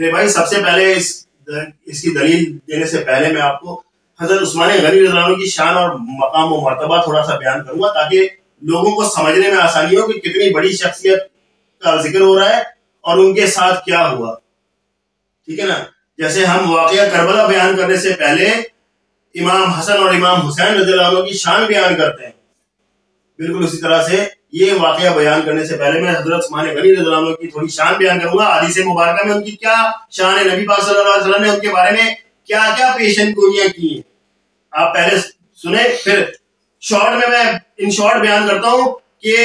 میرے بھائی سب سے پہلے اس کی دلیل دینے سے پہلے میں آپ کو حضرت عثمان غنی رضی اللہ عنہ کی شان اور مقام و مرتبہ تھوڑا سا بیان کروں گا تاکہ لوگوں کو سمجھنے میں آسانی ہو کہ کتنی بڑی شخصیت کا ذکر ہو رہا ہے اور ان کے ساتھ کیا ہوا. ٹھیک ہے نا. جیسے ہم واقعہ کربلا بیان کرنے سے پہلے امام حسن اور امام حسین رضی اللہ عنہ کی شان بیان کرتے ہیں, بالکل اسی طرح سے یہ واقعہ بیان کرنے سے پہلے میں حضرت عثمان غنی رضی اللہ عنہ کی تھوڑی شان بیان کروں گا. حدیث مبارکہ میں ان کی کیا شان ہے, نبی پاک صلی اللہ علیہ وسلم نے ان کے بارے میں کیا کیا پیشن گوئیاں کی ہیں, آپ پہلے سنیں. پھر شارٹ میں ان شارٹ بیان کرتا ہوں کہ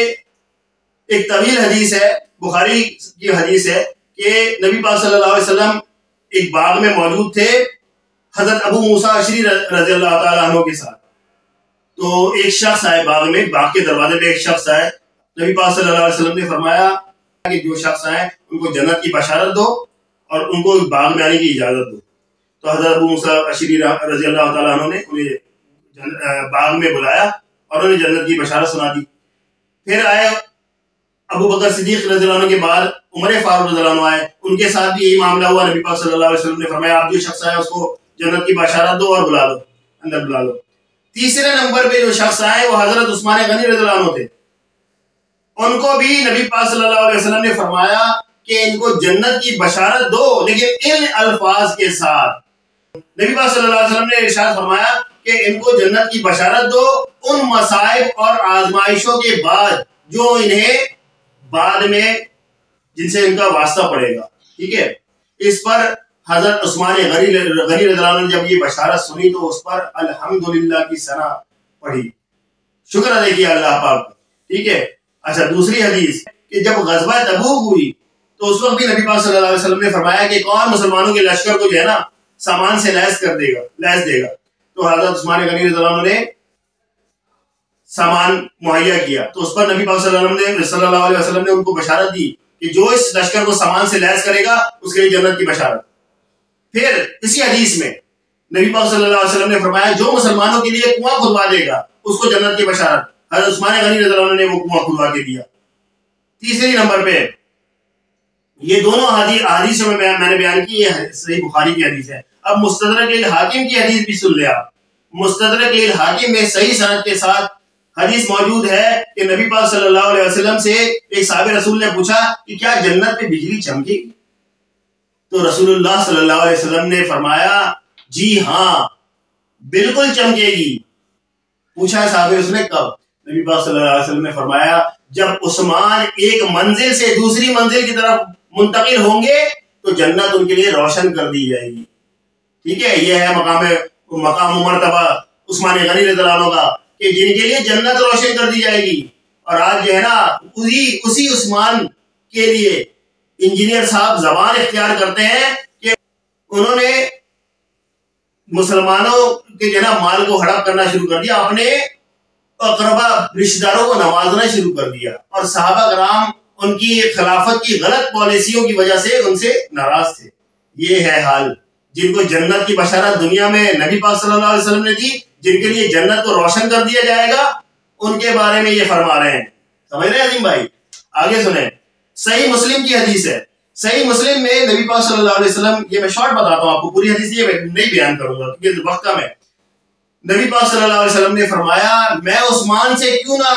ایک طویل حدیث ہے, بخاری کی حدیث ہے کہ نبی پاک صلی اللہ علیہ وسلم ایک باغ میں موجود تھے حضرت ابو موسیٰ اشعری رضی اللہ تعالیٰ عنہ کے ساتھ. تو ایک شخص آئے باغ میں, باغ کے دروازے پہ ایک شخص آئے. نبی پاک صلی اللہ علیہ وسلم نے فرمایا کہ جو شخص آئے ان کو جنت کی بشارت دو اور ان کو باغ میں آنے کی اجازت دو. تو حضرت ابو موسیٰ اشعری رضی اللہ تعالیٰ عنہ نے انہیں باغ میں بلایا اور انہیں جنت کی بشارت سنا دی. پھر آئے ابو بکر صدیق رضی اللہ عنہ کے بعد عمر فاروق رضی اللہ عنہ آئے, ان کے ساتھ بھی یہی معاملہ ہوا. نبی پاک صلی اللہ علیہ وسلم نے فرمایا آپ جو شخص آئے اس کو جنت کی بشارت دو اور بلا لو, اندر بلا لو. تیسرے نمبر پہ جو شخص آئے وہ حضرت عثمان غنی رضی اللہ عنہ تھے. ان کو بھی نبی پاک صلی اللہ علیہ وسلم نے فرمایا کہ ان کو جنت کی بشارت دو, لیکن ان الفاظ کے ساتھ. نبی پاک صلی اللہ علیہ وسلم نے ارشاد فرمایا کہ ان کو جنت کی بشارت دو ان مصائب اور آزمائشوں کے بعد جو انہیں بعد میں جن سے ان کا واسطہ پڑے گا. ٹھیک ہے. اس پر حضرت عثمان غنی رضی اللہ عنہ نے جب یہ بشارت سنی تو اس پر الحمدللہ کی ثنا پڑھی, شکر ادا کیا اللہ پاک. ٹھیک ہے. اچھا, دوسری حدیث کہ جب غزوہ تبوک ہوئی تو اس وقت بھی نبی پاک صلی اللہ علیہ وسلم نے فرمایا کہ کون مسلمانوں کے لشکر کو جو ہے نا سامان سے لیس دے گا. تو حضرت عثمان غنی رضی اللہ عنہ نے سامان مہیا کیا. تو اس پر نبی پاک صلی اللہ علیہ وسلم نے ان کو بشارت دی کہ جو اس لشکر کو سامان سے لیس کرے گا اس کے لیے جنت کی بشارت. پھر اسی حدیث میں نبی پاک صلی اللہ علیہ وسلم نے فرمایا جو مسلمانوں کے لیے کنواں کھدوا دے گا اس کو جنت کی بشارت. حضرت عثمان غنی رضی اللہ عنہ نے وہ کنواں کھدوا کے دیا. تیسری نمبر پہ یہ دونوں حدیث میں نے بیان کی, یہ صحیح بخاری کی حدیث ہے. اب مستدرک الحاکم کی حدیث بھی سن لیا. مستدرک الحاکم میں صحیح سند کے ساتھ حدیث موجود ہے کہ نبی پاک صلی اللہ علیہ وسلم سے ایک صحابی رسول نے پوچھا کہ کیا جنت میں بجلی چمکے گی؟ تو رسول اللہ صلی اللہ علیہ وسلم نے فرمایا جی ہاں بالکل چمکے گی. پوچھا صحابی رسول نے کب؟ نبی پاک صلی اللہ علیہ وسلم نے فرمایا جب عثمان ایک منزل سے دوسری منزل کی طرف منتقل ہوں گے تو جنت ان کے لیے روشن کر دی جائے گی. ٹھیک ہے. یہ ہے مقام و مرتبہ عثمان غنی رضی اللہ عنہ کا کہ جن کے لیے جنت روشن کر دی جائے گی. اور آج جو ہے نا اسی عثمان کے لیے انجینئر صاحب زبان اختیار کرتے ہیں کہ انہوں نے مسلمانوں کے جو ہے نا مال کو ہڑپ کرنا شروع کر دیا, اپنے اقربا رشتہ داروں کو نوازنا شروع کر دیا, اور صحابہ کرام ان کی خلافت کی غلط پالیسیوں کی وجہ سے ان سے ناراض تھے. یہ ہے حال. جن کو جنت کی بشارت دنیا میں نبی پاک صلی اللہ علیہ وسلم نے دی, جن کے لیے جنت کو روشن کر دیا جائے گا, ان کے بارے میں یہ فرما رہے ہیں. سمجھ رہے ہیں عظیم بھائی؟ آگے سنیں. صحیح مسلم کی حدیث ہے. صحیح مسلم میں نبی پاک صلی اللہ علیہ وسلم, یہ میں شارٹ بتاتا ہوں آپ کو, پوری حدیث یہ نہیں بیان کروں گا کیونکہ وقت کم ہے. نبی پاک صلی اللہ علیہ وسلم نے فرمایا میں عثمان سے کیوں نہ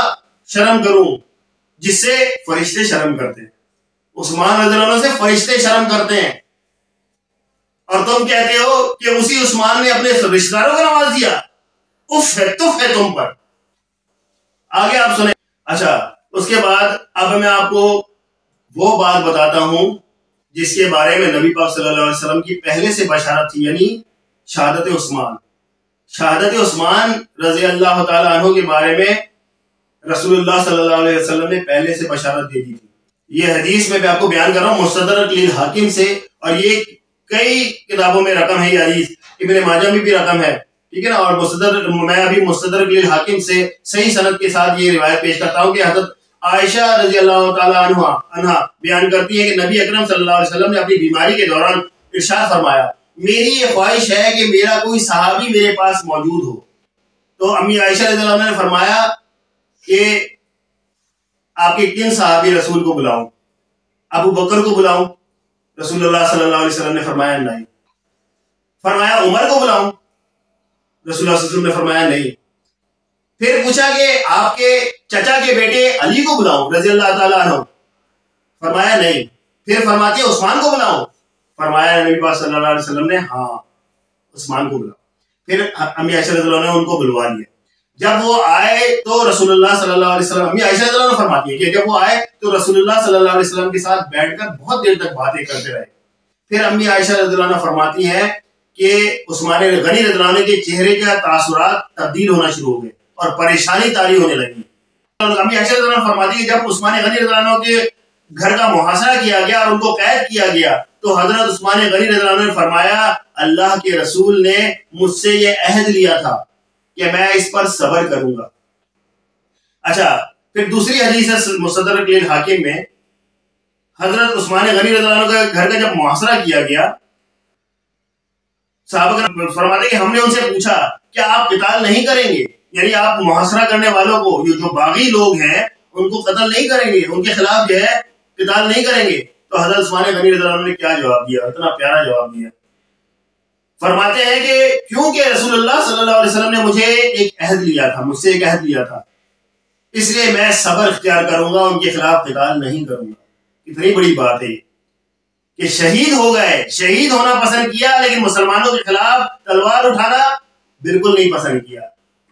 شرم کروں جس سے فرشتے شرم کرتے ہیں. عثمان رضی اللہ عنہ سے فرشتے شرم کرتے ہیں, اور تم کہتے ہو کہ اسی عثمان نے اپنے رشتہ داروں کو نواز دیا. اف ہے تف ہے تم پر. آگے آپ سنیں. اچھا, اس کے بعد اب میں آپ کو وہ بات بتاتا ہوں جس کے بارے میں نبی پاک صلی اللہ علیہ وسلم کی پہلے سے بشارت تھی, یعنی شہادت عثمان. شہادت عثمان رضی اللہ تعالی عنہ کے بارے میں رسول اللہ صلی اللہ علیہ وسلم نے پہلے سے بشارت دے دی تھی. یہ حدیث میں آپ کو بیان کر رہا ہوں مستدرک للحاکم سے, اور یہ کئی کتابوں میں رقم ہے. یہ حدیث ابن ماجہ میں بھی رقم ہے. ٹھیک ہے نا. اور میں ابھی مستدرک للحاکم سے صحیح سند کے ساتھ یہ روایت پیش کرتا ہوں کہ حضرت عائشہ رضی اللہ تعالی عنہ بیان کرتی ہے کہ نبی اکرم صلی اللہ علیہ وسلم نے اپنی بیماری کے دوران ارشاد فرمایا میری یہ خواہش ہے کہ میرا کوئی صحابی میرے پاس موجود ہو. تو امی عائشہ رضی اللہ عنہ نے فرمایا کہ آپ کے کن صحابی رسول کو بلاؤں؟ ابو بکر کو بلاؤں رسول اللہ صلی اللہ علیہ وسلم نے فرمایا نہیں. فرمایا عمر کو بلاؤں؟ رسول اللہ صلی اللہ علیہ وسلم نے فرمایا نہیں. پھر پوچھا کہ آپ کے چچا کے بیٹے علی کو بلاؤں رضی اللہ تعالیٰ عنہ؟ فرمایا نہیں. پھر فرماتے عثمان کو بلاؤں؟ فرمایا نبی پاک صلی اللہ علیہ وسلم نے ہاں عثمان کو بلاؤ. پھر امی عائشہ رضی اللہ عنہ نے ان کو بلوا لیا. جب وہ آئے تو رسول اللہ صلی اللہ علیہ وسلم، امی عائشہ رضی اللہ عنہ فرماتی ہے کہ جب وہ آئے تو رسول اللہ صلی اللہ علیہ وسلم کے ساتھ بیٹھ کر بہت دیر تک باتیں کرتے رہے. پھر امی عائشہ رضی اللہ عنہ فرماتی ہیں کہ عثمان غنی رضی اللہ عنہ کے چہرے کے تاثرات تبدیل ہونا شروع ہو گئے اور پریشانی طاری ہونے لگی. امی عائشہ رضی اللہ عنہ فرماتی ہے کہ جب عثمان غنی رضی اللہ عنہ کے گھر کا محاصرہ کیا گیا اور ان کو قید کیا گیا تو حضرت عثمان غنی رضی اللہ عنہ نے فرمایا اللہ کے رسول نے مجھ سے یہ عہد لیا تھا کہ میں اس پر صبر کروں گا. اچھا پھر دوسری حدیث ہے مستدرک الحاکم میں، حضرت عثمان غنی رضی اللہ عنہ کا گھر کا جب محاصرہ کیا گیا صحابہ فرماتے ہیں کہ ہم نے ان سے پوچھا کہ آپ قتال نہیں کریں گے، یعنی آپ محاصرہ کرنے والوں کو جو باغی لوگ ہیں ان کو قتل نہیں کریں گے، ان کے خلاف جو ہے قتال نہیں کریں گے؟ تو حضرت عثمان غنی رضی اللہ عنہ نے کیا جواب دیا؟ اتنا پیارا جواب دیا. فرماتے ہیں کہ کیونکہ رسول اللہ صلی اللہ علیہ وسلم نے مجھے ایک عہد لیا تھا، مجھ سے ایک عہد لیا تھا، اس لیے میں صبر اختیار کروں گا، ان کے خلاف قتال نہیں کروں گا. اتنی بڑی بات ہے کہ شہید ہو گئے، شہید ہونا پسند کیا لیکن مسلمانوں کے خلاف تلوار اٹھانا بالکل نہیں پسند کیا.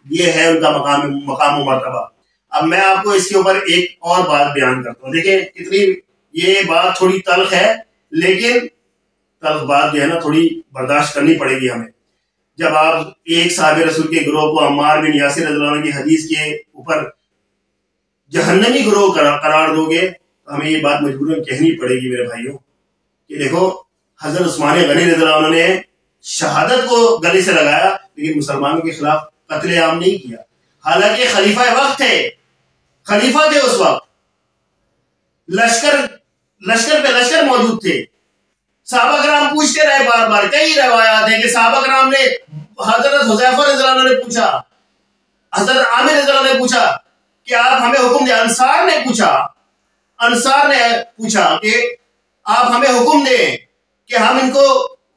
یہ ہے ان کا مقام و مرتبہ. اب میں آپ کو اس کے اوپر ایک اور بات بیان کرتا ہوں. دیکھیں کتنی یہ بات تھوڑی تلخ ہے، لیکن تلخ بات جو ہے نا تھوڑی برداشت کرنی پڑے گی ہمیں. جب آپ ایک صحابہ رسول کے گروہ کو عمار بن یاسر رضی اللہ عنہ کی حدیث کے اوپر جہنمی گروہ قرار دو گے تو ہمیں یہ بات مجبوراً کہنی پڑے گی میرے بھائیوں کہ دیکھو حضرت عثمان غنی رضی اللہ عنہ نے شہادت کو گلے سے لگایا لیکن مسلمانوں کے خلاف قتل عام نہیں کیا. حالانکہ خلیفہ وقت تھے، خلیفہ تھے اس وقت، لشکر پہ لشکر موجود تھے. صحابہ کرام پوچھتے رہے بار بار، کئی روایات ہیں کہ صحابہ کرام نے حضرت حذیفہ رضی اللہ عنہ نے پوچھا، حضرت عامر رضی اللہ عنہ نے پوچھا کہ آپ ہمیں حکم دیں. انصار نے پوچھا کہ آپ ہمیں حکم دیں کہ ہم ان کو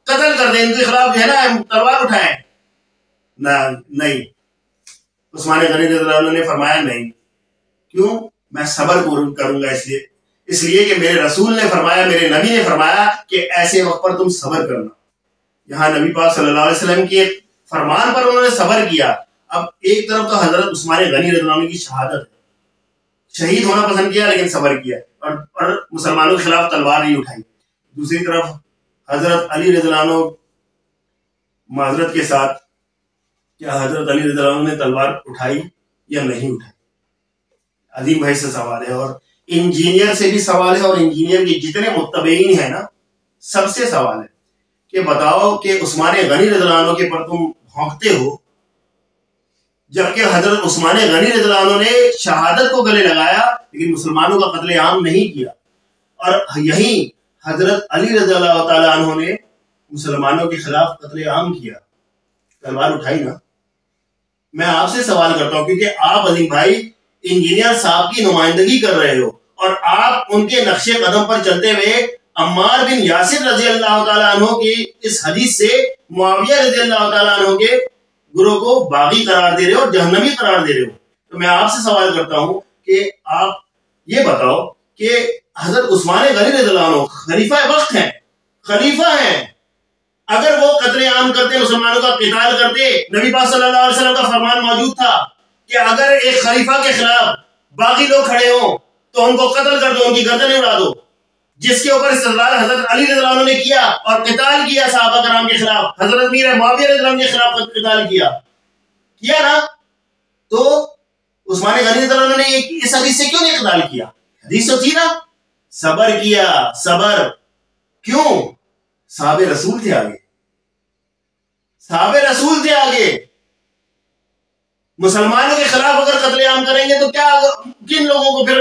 قتل کر دیں، ان کے خلاف جو ہے نا تلوار اٹھائیں. نہیں، عثمان غنی رضی اللہ عنہ نے فرمایا نہیں. کیوں؟ میں صبر کروں گا اس لیے کہ میرے رسول نے فرمایا، میرے نبی نے فرمایا کہ ایسے وقت پر تم صبر کرنا. یہاں نبی پاک صلی اللہ علیہ وسلم کے فرمان پر انہوں نے صبر کیا. اب ایک طرف تو حضرت عثمان غنی رضی اللہ عنہ کی شہادت ہے، شہید ہونا پسند کیا لیکن صبر کیا اور مسلمانوں کے خلاف تلوار نہیں اٹھائی. دوسری طرف حضرت علی رضی اللہ عنہ معذرت کے ساتھ، کیا حضرت علی رضی اللہ عنہ نے تلوار اٹھائی یا نہیں اٹھائی؟ عظیم بھائی سے سوال ہے، اور انجینئر سے بھی سوال ہے، اور انجینئر کے جتنے متبعین ہیں نا سب سے سوال ہے کہ بتاؤ کہ عثمان غنی رضی اللہ عنہ کے پر تم بھونکتے ہو جبکہ حضرت عثمان غنی رضی اللہ عنہ نے شہادت کو گلے لگایا لیکن مسلمانوں کا قتل عام نہیں کیا، اور یہی حضرت علی رضی اللہ تعالیٰ عنہ نے مسلمانوں کے خلاف قتل عام کیا، تلوار اٹھائی نا. میں آپ سے سوال کرتا ہوں کیونکہ آپ عظیم بھائی انجینئر صاحب کی نمائندگی کر رہے ہو اور آپ ان کے نقش قدم پر چلتے ہوئے عمار بن یاسر رضی اللہ تعالیٰ عنہ کی اس حدیث سے معاویہ رضی اللہ تعالیٰ عنہ کے گروہ کو باغی قرار دے رہے ہو اور جہنمی قرار دے رہے ہو. تو میں آپ سے سوال کرتا ہوں کہ آپ یہ بتاؤ کہ حضرت عثمان غنی رضی اللہ عنہ خلیفہ وقت ہیں، خلیفہ ہیں، اگر وہ قتل عام کرتے، مسلمانوں کا قتال کرتے، نبی پاک صلی اللہ علیہ وسلم کا فرمان موجود تھا کہ اگر ایک خلیفہ کے خلاف باقی لوگ کھڑے ہوں تو ان کو قتل کر دو، ان کی گردنیں اڑا دو، جس کے اوپر استدلال حضرت علی رضی اللہ عنہ نے کیا اور قتال کیا صحابہ کرام کے خلاف، حضرت امیر معاویہ رضی اللہ عنہ کے خلاف قتال کیا نا. تو عثمان غنی رضی اللہ عنہ نے اس حدیث سے کیوں نہیں قتال کیا؟ حدیث تو تھی نا، صبر کیا. صبر کیوں؟ صحابہ رسول تھے آگے، صحابہ رسول تھے آگے. مسلمانوں کے خلاف اگر قتل عام کریں گے تو کیا کن لوگوں کو پھر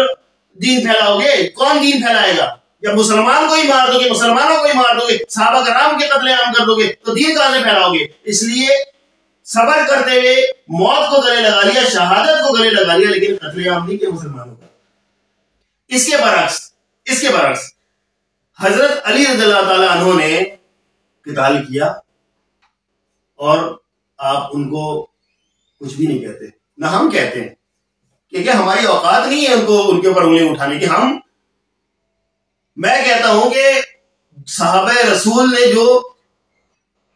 دین پھیلاؤ گے؟ کون دین پھیلائے گا؟ جب مسلمان کو ہی مار دو گے، مسلمانوں کو ہی مار دو گے، صحابہ کرام کے قتل عام کر دو گے تو دین کہاں سے پھیلاؤ گے؟ اس لیے صبر کرتے ہوئے موت کو گلے لگا لیا، شہادت کو گلے لگا لیا، لیکن قتل عام نہیں کیا مسلمانوں کا. اس کے برعکس حضرت علی رضی اللہ تعالیٰ عنہ نے قتال کیا اور آپ ان کو کچھ بھی نہیں کہتے، نہ ہم کہتے ہیں، کیونکہ ہماری اوقات نہیں ہے ان کو ان کے اوپر انگلی اٹھانے کی. میں کہتا ہوں کہ صحابہ رسول نے جو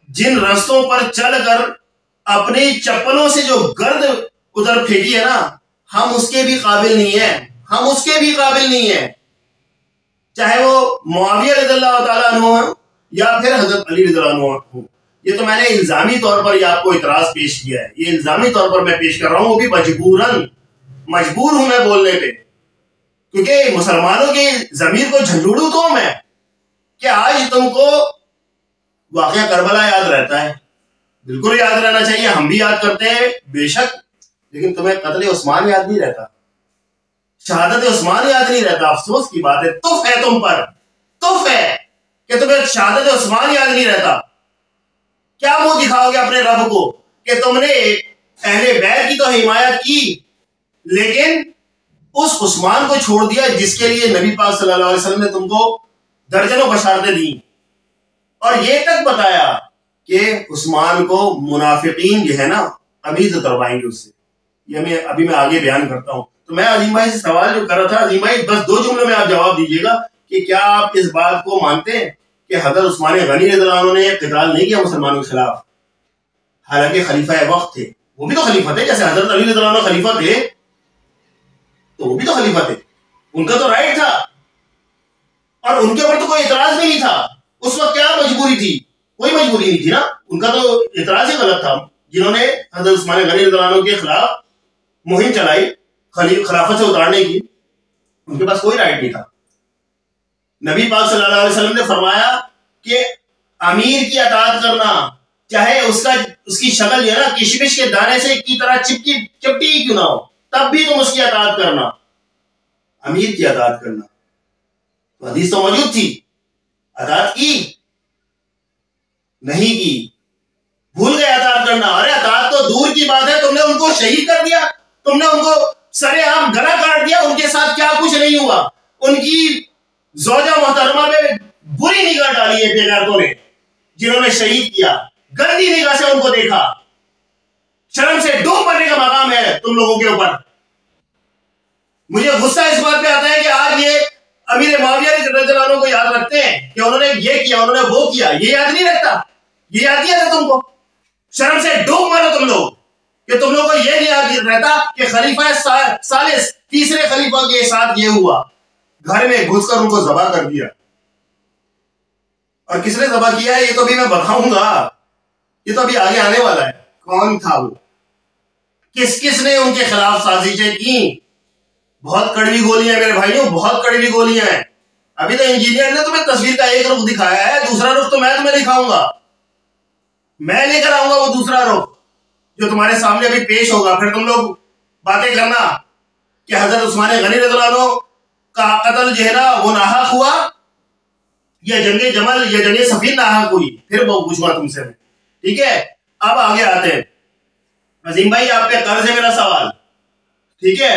جن رستوں پر چل کر اپنی چپلوں سے جو گرد ادھر پھینکی ہے نا، ہم اس کے بھی قابل نہیں ہیں، ہم اس کے بھی قابل نہیں ہیں، چاہے وہ معاویہ رضی اللہ تعالیٰ عنہ ہو یا پھر حضرت علی رضی اللہ عنہ ہو. یہ تو میں نے الزامی طور پر یہ آپ کو اعتراض پیش کیا ہے، یہ الزامی طور پر میں پیش کر رہا ہوں، وہ بھی مجبور ہوں میں بولنے پہ، کیونکہ مسلمانوں کی ضمیر کو جھنجھوڑوں تو میں کہ آج تم کو واقعہ کربلا یاد رہتا ہے، بالکل یاد رہنا چاہیے، ہم بھی یاد کرتے ہیں بے شک، لیکن تمہیں قتل عثمان یاد نہیں رہتا، شہادت عثمان یاد نہیں رہتا. افسوس کی بات ہے، تف ہے تم پر، تف ہے کہ تمہیں شہادت عثمان یاد نہیں رہتا. کیا منہ دکھاؤ گے اپنے رب کو کہ تم نے اہل بیت کی تو حمایت کی، لیکن اس عثمان کو چھوڑ دیا جس کے لیے نبی پاک صلی اللہ علیہ وسلم نے تم کو درجنوں بشارتیں دی، اور یہ تک بتایا کہ عثمان کو منافقین جو ہے نا ابھی تو تربائیں گے اس سے. یہ ابھی میں آگے بیان کرتا ہوں. تو میں عظیم بھائی سے سوال جو کر رہا تھا، عظیم بھائی بس 2 جملوں میں آپ جواب دیجیے گا کہ کیا آپ اس بات کو مانتے ہیں کہ حضرت عثمان غنی رضی اللہ عنہ نے قتال نہیں کیا مسلمانوں کے خلاف، حالانکہ خلیفہ وقت تھے، وہ بھی تو خلیفہ تھے، جیسے حضرت علی رضی اللہ عنہ خلیفہ تھے تو وہ بھی تو خلیفہ تھے، ان کا تو رائٹ تھا اور ان کے اوپر تو کوئی اعتراض بھی نہیں تھا. اس وقت کیا مجبوری تھی؟ کوئی مجبوری نہیں تھی نا، ان کا تو اعتراض ہی غلط تھا. جنہوں نے حضرت عثمان غنی رضی اللہ عنہ کے خلاف مہم چلائی خلافت سے اتارنے کی، ان کے پاس کوئی رائٹ نہیں تھا. نبی پاک صلی اللہ علیہ وسلم نے فرمایا کہ امیر کی اطاعت کرنا، چاہے اس کی شکل جو ہے نا کشمش کے دانے سے کی طرح چپٹی ہی کیوں نہ ہو، تب بھی تم اس کی اطاعت کرنا، امیر کی اطاعت کرنا. تو حدیث تو موجود تھی، اطاعت کی نہیں کی، بھول گئے اطاعت کرنا. ارے اطاعت تو دور کی بات ہے، تم نے ان کو شہید کر دیا، تم نے ان کو سرے عام گلا کاٹ دیا، ان کے ساتھ کیا کچھ نہیں ہوا، ان کی زوجہ محترمہ میں بری نگاہ ڈالی ہے بے غیرتوں نے، جنہوں نے شہید کیا، گندی نگاہ سے ان کو دیکھا. شرم سے ڈوب مرنے کا مقام ہے تم لوگوں کے اوپر. مجھے غصہ اس بات پہ آتا ہے کہ آج یہ امیر معاویہ رضی اللہ عنہ کو یاد رکھتے ہیں کہ انہوں نے یہ کیا، انہوں نے وہ کیا، یہ یاد نہیں رکھتا. یہ یاد نہیں رہتا تم کو، شرم سے ڈوب مرو تم لوگ کہ تم لوگوں کو یہ نہیں یاد رہتا کہ خلیفہ ثالث تیسرے خلیفہ کے ساتھ یہ ہوا، گھر میں گھس کر ان کو ذبح کر دیا. اور کس نے ذبح کیا ہے یہ تو بھی میں بتاؤں گا، یہ تو ابھی آگے آنے والا ہے. کون تھا وہ، کس نے ان کے خلاف سازشیں کی. بہت کڑوی گولیاں میرے بھائیوں، بہت کڑوی گولیاں ہیں. ابھی تو انجینئر نے تمہیں تصویر کا ایک رخ دکھایا ہے، دوسرا رخ تو میں تمہیں دکھاؤں گا، میں لے کر آؤں گا وہ دوسرا رخ جو تمہارے سامنے ابھی پیش ہوگا. پھر تم لوگ باتیں کرنا کہ حضرت عثمان غنی رضی اللہ عنہ کا قتل جو ہے نا وہ ناحق ہوا، یا جنگ جمل یا جنگ صفین ناحق ہوئی، پھر وہ پوچھوں گا تم سے. ٹھیک ہے، اب آگے آتے ہیں. عظیم بھائی آپ پہ قرض ہے میرا سوال، ٹھیک ہے.